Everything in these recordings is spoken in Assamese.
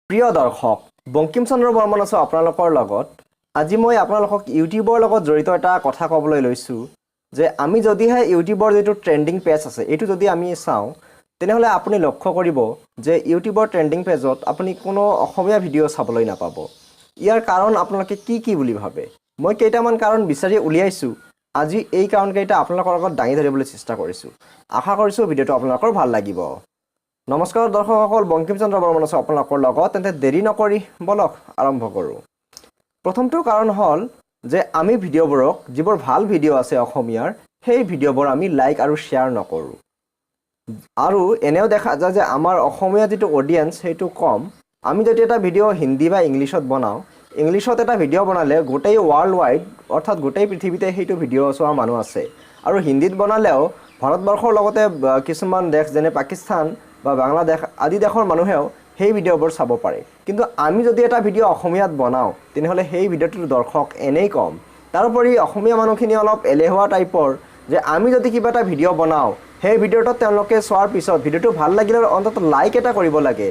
প্ৰিয় দৰ্শক বংকিম চন্দ্ৰ বৰ্মন আছো আপোনালোকৰ লগত আজি মই আপোনালোকক ইউটিউবৰ লগত জড়িত এটা কথা ক'বলৈ লৈছো যে আমি যদিহে ইউটিউবৰ যেটো ট্ৰেন্ডিং পেজ আছে এটো যদি আমি চাও তেনেহলে আপুনি লক্ষ্য কৰিব যে ইউটিউবৰ ট্ৰেন্ডিং পেজত আপুনি কোনো অসমীয়া ভিডিও চাবলৈ নাপাব ইয়াৰ কাৰণ আপোনালোকে কি বুলি ভাবে মই কেইটামান কাৰণ বিচাৰি উলিয়াইছো আজি এই কাৰণ কেইটা আপোনালোকৰ লগত দাঙি ধৰিবলৈ চেষ্টা কৰিছো আশা কৰিছো ভিডিওটো আপোনালোকৰ ভাল লাগিব নমস্কাৰ দৰ্শকসকল বংকিম চন্দ্ৰ বৰ্মন আছে আপোনালোকৰ লগত তেন্তে দেৰি নকৰি বলক আৰম্ভ কৰো প্ৰথমটো কাৰণ হল যে আমি ভিডিওবোৰক যিবোৰ ভাল ভিডিও আছে অসমীয়াৰ সেই ভিডিওবোৰ আমি লাইক আৰু শেয়াৰ নকৰো আৰু এনেও দেখা যায় যে আমাৰ অসমীয়া যেটো অডিয়েন্স হেতু কম আমি যদি এটা ভিডিও হিন্দী বা ইংলিশত বনাও ইংলিশত এটা ভিডিও বনালে গোটেই ওয়াৰ্ল্ড ওয়াইড অৰ্থাৎ গোটেই পৃথিৱীতে হেতু ভিডিও চোৱা মানুহ আছে আৰু হিন্দীত বনালেও ভাৰতবৰ্ষৰ লগতে কিছুমান দেশ যেনে পাকিস্তান বা বাংলাদেশ আদি দেশৰ মানুহেও সেই ভিডিওবোৰ চাব পাৰে কিন্তু আমি যদি এটা ভিডিও অসমীয়াত বনাও তেনেহলে সেই ভিডিওটোৰ দৰ্শক এনেই কম তাৰোপৰি অসমীয়া মানুহখিনি অলপ এলেহুৱা টাইপৰ যে আমি যদি কিবা এটা ভিডিও বনাও সেই ভিডিওটো তেওঁলোকে চোৱাৰ পিছত ভিডিওটো ভাল লাগিলে অন্তত লাইক এটা কৰিব লাগে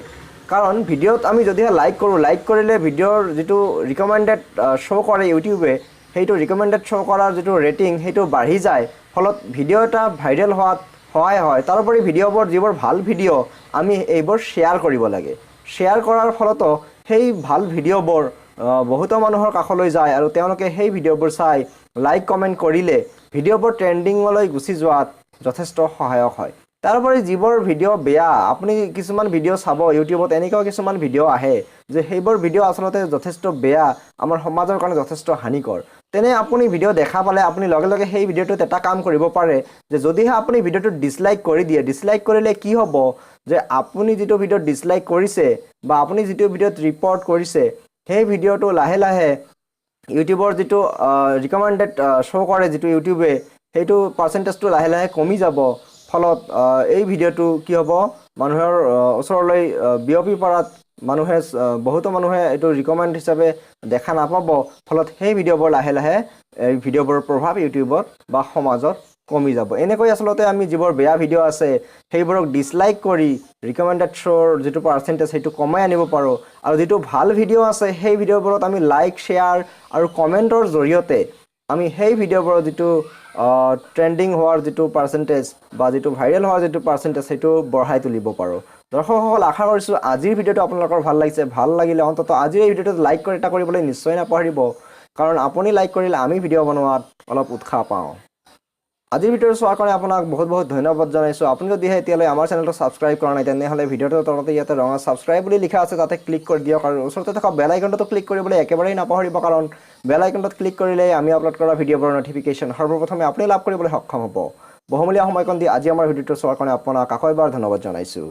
কাৰণ ভিডিওত আমি যদি লাইক কৰো লাইক কৰিলে ভিডিওৰ যেটো ৰিকমেন্ডেড শো কৰে ইউটিউবে হেইটো ৰিকমেন্ডেড শো কৰাৰ যেটো ৰেটিং হেইটো বাঢ়ি যায় ফলত ভিডিও এটা ভাইৰেল হোৱাত হয় তাৰোপৰি ভিডিওবোৰ যিবোৰ ভাল ভিডিও আমি এইবোৰ শেয়াৰ কৰিব লাগে শেয়াৰ কৰাৰ ফলত সেই ভাল ভিডিওবোৰ বহুত মানুহৰ কাষলৈ যায় আৰু তেওঁলোকে সেই ভিডিওবোৰ চাই লাইক কমেন্ট কৰিলে ভিডিওবোৰ ট্ৰেন্ডিংলৈ গুচি যোৱাত যথেষ্ট সহায়ক হয় তাৰোপৰি যিবোৰ ভিডিও বেয়া আপুনি কিছুমান ভিডিও চাব ইউটিউবত এনেকুৱা কিছুমান ভিডিও আহে যে সেইবোৰ ভিডিও আসলতে যথেষ্ট বেয়া আমাৰ সমাজৰ কাৰণে যথেষ্ট হানিকৰ তেনে আপুনি ভিডিও দেখা পালে আপুনি লগে লগে সেই ভিডিওটো এটা কাম কৰিব পাৰে যে যদিহে আপুনি ভিডিওটো ডিসলাইক কৰি দিয়ে ডিসলাইক কৰিলে কি হ'ব যে আপুনি যেটো ভিডিও ডিসলাইক কৰিছে বা আপুনি যেটো ভিডিওত ৰিপৰ্ট কৰিছে সেই ভিডিওটো লাহে লাহে ইউটিউবৰ যেটো ৰিকমেন্ডেড শো কৰে যেটো ইউটিউবে হেতু পার্সেন্টেজটো লাহে লাহে কমি যাব ফলত এই ভিডিওটো কি হ'ব মানুহৰ ওচৰলৈ বিয়পি পৰাত মানুহে বহুত মানুহে এটো ৰিকমেন্ড হিচাপে দেখা নাপাব ফলত সেই ভিডিওবোৰ লাহে লাহে এই ভিডিওবোৰৰ প্ৰভাৱ ইউটিউবত বা সমাজত কমি যাব এনেকৈ আসলতে আমি যিবোৰ বেয়া ভিডিও আছে সেইবোৰক ডিসলাইক কৰি ৰিকমেন্ডেড শোৰ যেটো পাৰ্সেন্টেজ হেতু কমাই আনিব পাৰো আৰু যেটো ভাল ভিডিও আছে সেই ভিডিওবোৰত আমি লাইক শেয়াৰ আৰু কমেন্টৰ জৰিয়তে আমি সেই ভিডিওবোৰ যেটো ট্ৰেন্ডিং হোৱাৰ যেটো পাৰ্সেন্টেজ বা যেটো ভাইৰেল হোৱাৰ যেটো পাৰ্সেন্টেজ হেতু বঢ়াই তুলিব পাৰো দৰ্শকসকল আশা কৰিছো আজিৰ ভিডিওটো আপোনালোকৰ ভাল লাগিছে ভাল লাগিলে অন্তত আজিৰ এই ভিডিওটো লাইক কৰি এটা কৰিবলৈ নিশ্চয় নাপাহৰিব কাৰণ আপুনি লাইক কৰিলে আমি ভিডিও বনোৱাত অলপ উৎসাহ পাওঁ আজিৰ ভিডিওটো চোৱাৰ কাৰণে আপোনাক বহুত ধন্যবাদ জনাইছো আপুনি যদি এতিয়ালৈ আমাৰ চেনেলটো সাবস্ক্ৰাইব কৰা নাই তেনেহলে ভিডিওটোৰ তলতে ইয়াতে ৰঙা সাবস্ক্ৰাইব বুলি লিখা আছে তাতে ক্লিক কৰি দিয়ক আৰু ওচৰতে থকা বেল আইকনটো ক্লিক কৰিবলৈ একেবাৰেই নাপাহৰিব কাৰণ বেল আইকনটোত ক্লিক কৰিলে আমি আপলোড কৰা ভিডিওবোৰৰ নটিফিকেশন সৰ্বপ্ৰথমে আপুনি লাভ কৰিবলৈ সক্ষম হ'ব বহুমূলীয়া সময়কণ দি আজি আমাৰ ভিডিওটো চোৱাৰ কাৰণে আপোনাক আকৌ এবাৰ ধন্যবাদ জনাইছো